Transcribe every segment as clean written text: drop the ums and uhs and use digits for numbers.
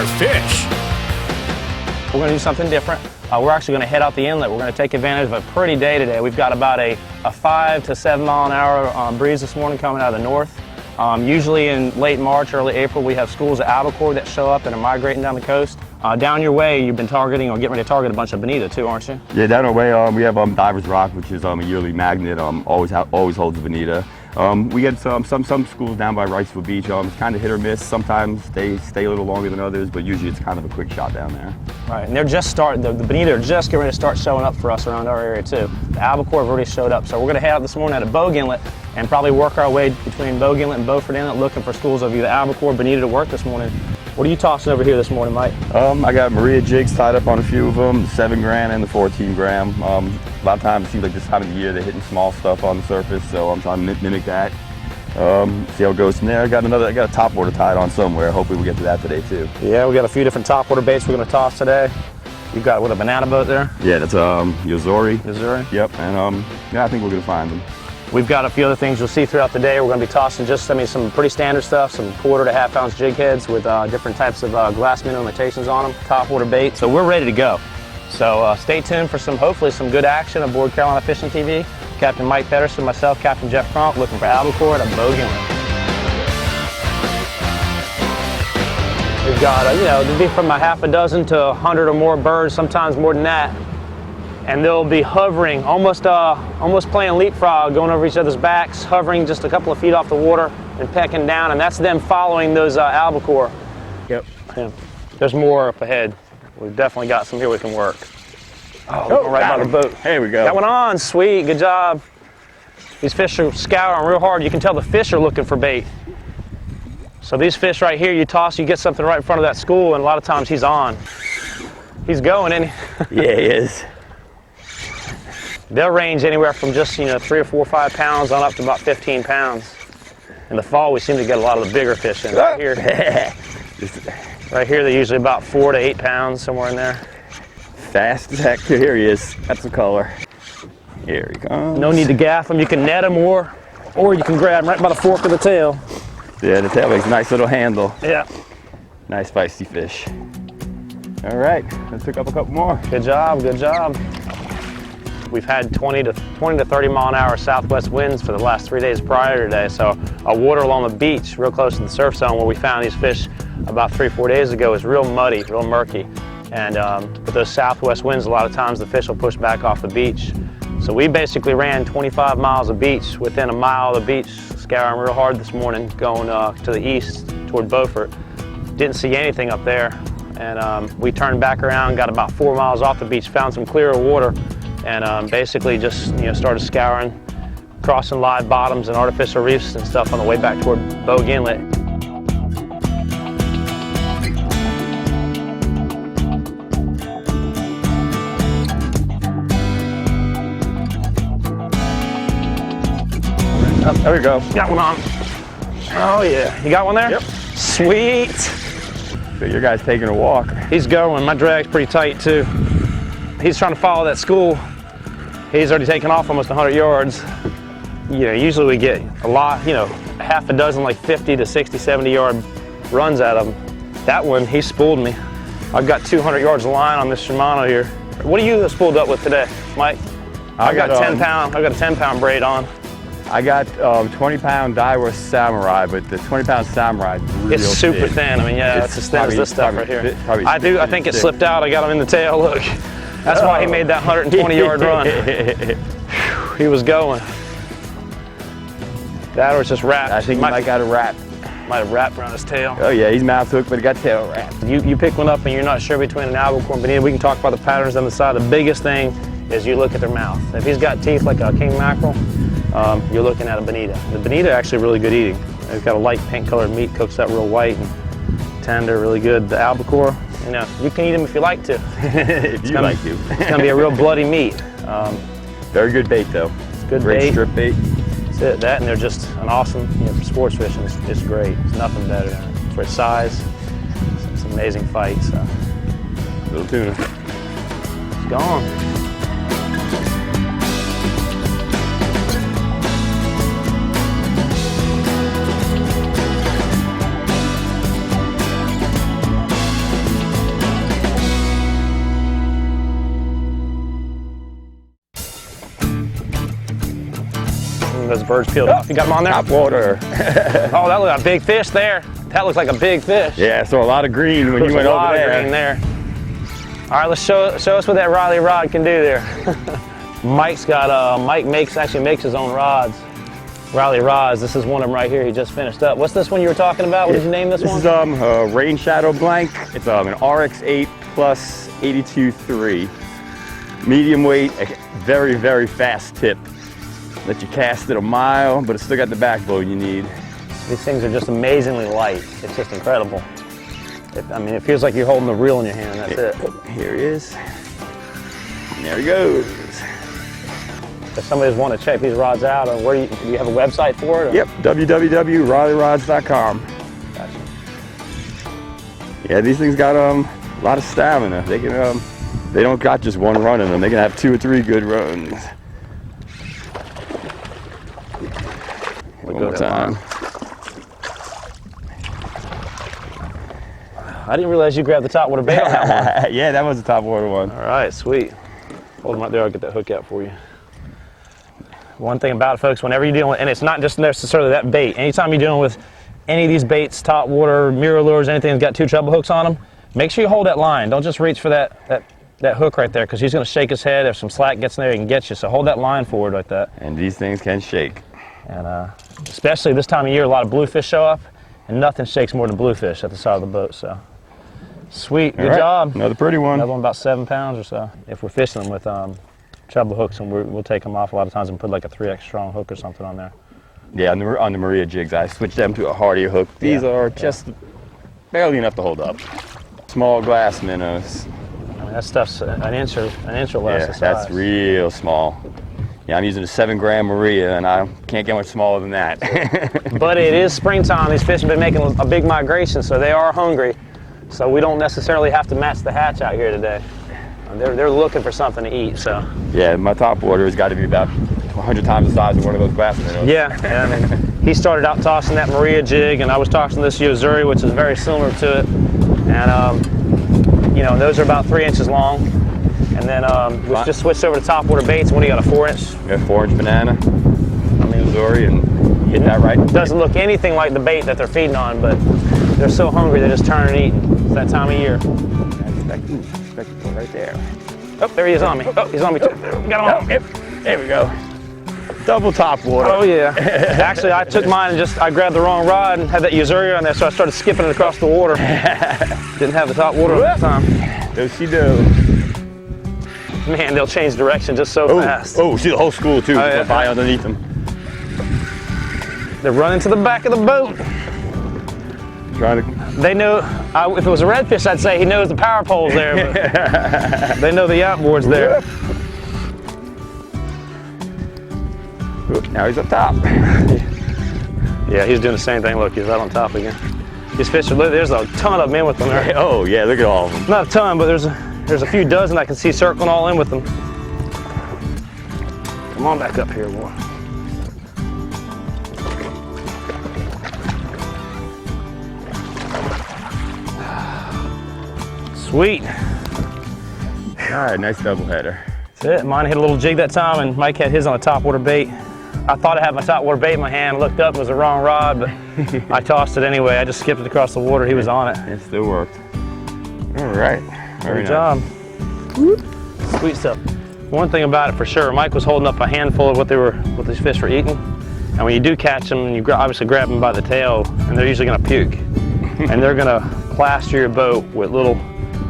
our fish. We're going to do something different. We're actually going to head out the inlet. We're going to take advantage of a pretty day today. We've got about a 5 to 7 mile an hour breeze this morning coming out of the north. Usually in late March, early April, we have schools at albacore that show up and are migrating down the coast. Down your way, you've been targeting or getting ready to target a bunch of bonita too, aren't you? Yeah, down our way we have Divers Rock, which is a yearly magnet. Always holds bonita. We get some schools down by Wrightsville Beach. It's kind of hit or miss. Sometimes they stay a little longer than others, but usually it's kind of a quick shot down there. Right, and they're just starting. The bonita are just getting ready to start showing up for us around our area too. The albacore have already showed up, so we're going to head out this morning at a Bogue Inlet and probably work our way between Bogue Inlet and Beaufort Inlet, looking for schools of either albacore, bonita to work this morning. What are you tossing over here this morning, Mike? I got Maria jigs tied up on a few of them, the 7 gram and the 14 gram. A lot of times it seems like this time of the year they're hitting small stuff on the surface, so I'm trying to mimic that. See how it goes from there. I got a top water tied on somewhere. Hopefully we'll get to that today too. Yeah, we got a few different top water baits we're going to toss today. You've got, what, a banana boat there? Yeah, that's Yozori. Yozori? Yep, and yeah, I think we're going to find them. We've got a few other things you'll see throughout the day. We're going to be tossing just, some pretty standard stuff, some 1/4 to 1/2 ounce jig heads with different types of glass minnow imitations on them, top water bait. So we're ready to go. So stay tuned for hopefully some good action aboard Carolina Fishing TV. Captain Mike Pedersen, myself, Captain Jeff Cronk, looking for albacore at a Bogue Inlet. We've got, there'll be from a 6 to 100 or more birds, sometimes more than that. And they'll be hovering, almost playing leapfrog, going over each other's backs, hovering just a couple of feet off the water and pecking down, and that's them following those albacore. Yep. Yeah. There's more up ahead. We've definitely got some here we can work. Oh, right by the boat. Here we go. Got one on, sweet, good job. These fish are scouring real hard. You can tell the fish are looking for bait. So these fish right here, you toss, you get something right in front of that school, and a lot of times he's on. He's going, isn't he? Yeah, he is. They'll range anywhere from just 3 or 4 or 5 pounds on up to about 15 pounds. In the fall, we seem to get a lot of the bigger fish in. Right here, right here, they're usually about 4 to 8 pounds, somewhere in there. Fast as heck. Here he is. That's the color. Here he comes. No need to gaff them. You can net them or you can grab them right by the fork of the tail. Yeah, the tail makes a nice little handle. Yeah. Nice feisty fish. All right, let's pick up a couple more. Good job, good job. We've had 20 to 30 mile an hour southwest winds for the last 3 days prior to today. So our water along the beach, real close to the surf zone where we found these fish about 3 or 4 days ago, is real muddy, real murky. And with those southwest winds, a lot of times the fish will push back off the beach. So we basically ran 25 miles of beach within a mile of the beach, scouring real hard this morning, going to the east toward Beaufort. Didn't see anything up there. And we turned back around, got about 4 miles off the beach, found some clearer water, and basically just started scouring, crossing live bottoms and artificial reefs and stuff on the way back toward Bogue Inlet. Oh, there we go. Got one on. Oh yeah, you got one there? Yep. Sweet. So your guy's taking a walk. He's going. My drag's pretty tight too. He's trying to follow that school. He's already taken off almost 100 yards. Usually we get a lot, half a dozen, like 50 to 60, 70 yard runs out of him. That one, he spooled me. I've got 200 yards of line on this Shimano here. What are you spooled up with today, Mike? I got a 10 pound braid on. I got 20-pound Daiwa Samurai, but the 20-pound Samurai is real It's super thin. I mean, yeah, it's as thin as this stuff right here. I think it slipped out. I got him in the tail. Look, that's why he made that 120-yard run. He was going. That was just wrapped. I think he might got a wrap. Might have wrapped around his tail. Oh yeah, he's mouth hooked, but he got tail wrapped. You pick one up and you're not sure between an albacore and bonita. We can talk about the patterns on the side. The biggest thing is you look at their mouth. If he's got teeth like a king mackerel, you're looking at a bonita. The bonita are actually really good eating. They've got a light pink colored meat, cooks out real white and tender, really good. The albacore, you can eat them if you like to. If you like to. It's gonna be a real bloody meat. Very good bait though. It's good great bait. Strip bait. That's it. That and they're just an awesome, for sports fishing, it's great. It's nothing better than it. For its size, it's an amazing fight. So. Little tuna. It's gone. those birds peeled off. You got them on there? Top water. Oh, that looks like a big fish there. That looks like a big fish. Yeah, so a lot of green when you went over there. A lot of green there. All right, let's show us what that Riley rod can do there. Mike's got, Mike actually makes his own rods. Riley rods. This is one of them right here. He just finished up. What's this one you were talking about? What did you name this one? This is Rain Shadow Blank. It's an RX8 plus 82.3. Medium weight, very, very fast tip. Let you cast it a mile, but it's still got the backbone you need. These things are just amazingly light. It's just incredible. I mean, it feels like you're holding the reel in your hand. That's it. Here he is. And there he goes. If somebody's want to check these rods out, or where do you have a website for it? Or? Yep, www.rileyrods.com. Gotcha. Yeah, these things got a lot of stamina. They can they don't got just one run in them. They can have 2 or 3 good runs. One more time. I didn't realize you grabbed the top water bait on that one. Yeah, that was the top water one. All right, sweet. Hold them right there. I'll get that hook out for you. One thing about it, folks, whenever you're dealing with, and it's not just necessarily that bait, anytime you're dealing with any of these baits, top water, mirror lures, anything that's got 2 treble hooks on them, make sure you hold that line. Don't just reach for that hook right there, because he's going to shake his head. If some slack gets in there, he can get you. So hold that line forward like that. And these things can shake. And especially this time of year, a lot of bluefish show up, and nothing shakes more than bluefish at the side of the boat. So sweet, good job. Another pretty one. Another one about 7 pounds or so. If we're fishing them with treble hooks, and we'll take them off a lot of times and put like a 3X strong hook or something on there. Yeah, on the Maria jigs, I switched them to a hardier hook. These are just barely enough to hold up. Small glass minnows. I mean, that stuff's an inch or less. Yeah, that's real small. Yeah, I'm using a 7-gram Maria, and I can't get much smaller than that. But it is springtime. These fish have been making a big migration, so they are hungry. So we don't necessarily have to match the hatch out here today. They're looking for something to eat, so. Yeah, my top water has got to be about 100 times the size of one of those glass minnows. Yeah, I mean, he started out tossing that Maria jig, and I was tossing this Yozuri, which is very similar to it. And, you know, those are about 3 inches long. And then we just switched over to top water baits. What do you got, a 4-inch? Yeah, 4-inch banana. I mean, Yozuri, and get that right. It doesn't look anything like the bait that they're feeding on, but they're so hungry they just turn and eat. It's that time of year. Right there. Oh, there he is on me. Oh, he's on me too. Got him on. Yep. There we go. Double top water. Oh yeah. Actually, I took mine and I grabbed the wrong rod and had that Yozuri on there, so I started skipping it across the water. Didn't have the top water at the time. There she do. Man, they'll change direction just so fast. Oh, see the whole school too. Oh, yeah. Fly underneath them. They're running to the back of the boat. Trying to. They know, if it was a redfish, I'd say he knows the power pole's there, but they know the outboard's there. Now he's up top. Yeah, he's doing the same thing. Look, he's right on top again. These fish are, there's a ton of them in with them there. Oh yeah, look at all of them. Not a ton, but there's a few dozen I can see circling all in with them. Come on back up here, boy. Sweet. All right, nice double header. That's it. Mine hit a little jig that time, and Mike had his on a top water bait. I thought I had my top water bait in my hand, looked up, it was the wrong rod, but I tossed it anyway. I just skipped it across the water. He was on it. It still worked. All right. Good job. Sweet stuff. One thing about it for sure, Mike was holding up a handful of what these fish were eating. And when you do catch them, you obviously grab them by the tail, and they're usually going to puke. And they're going to plaster your boat with little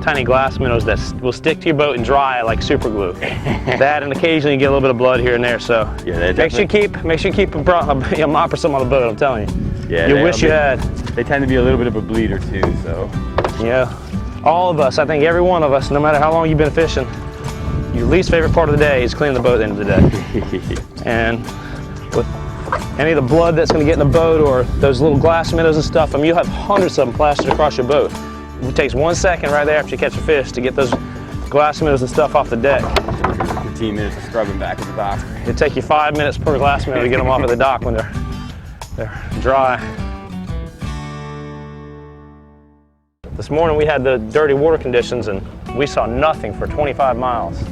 tiny glass minnows that will stick to your boat and dry like super glue. That, and occasionally you get a little bit of blood here and there. So yeah, make sure you keep a mop or something on the boat. I'm telling you. Yeah, you wish you had. They tend to be a little bit of a bleeder too. So yeah, all of us. I think every one of us, no matter how long you've been fishing, your least favorite part of the day is cleaning the boat at the end of the day. And with any of the blood that's going to get in the boat, or those little glass minnows and stuff, you'll have hundreds of them plastered across your boat. It takes 1 second right there after you catch a fish to get those glass minnows and stuff off the deck. 15 minutes of scrubbing back at the dock. It'll take you 5 minutes per glass minnow to get them off at the dock when they're dry. This morning we had the dirty water conditions, and we saw nothing for 25 miles.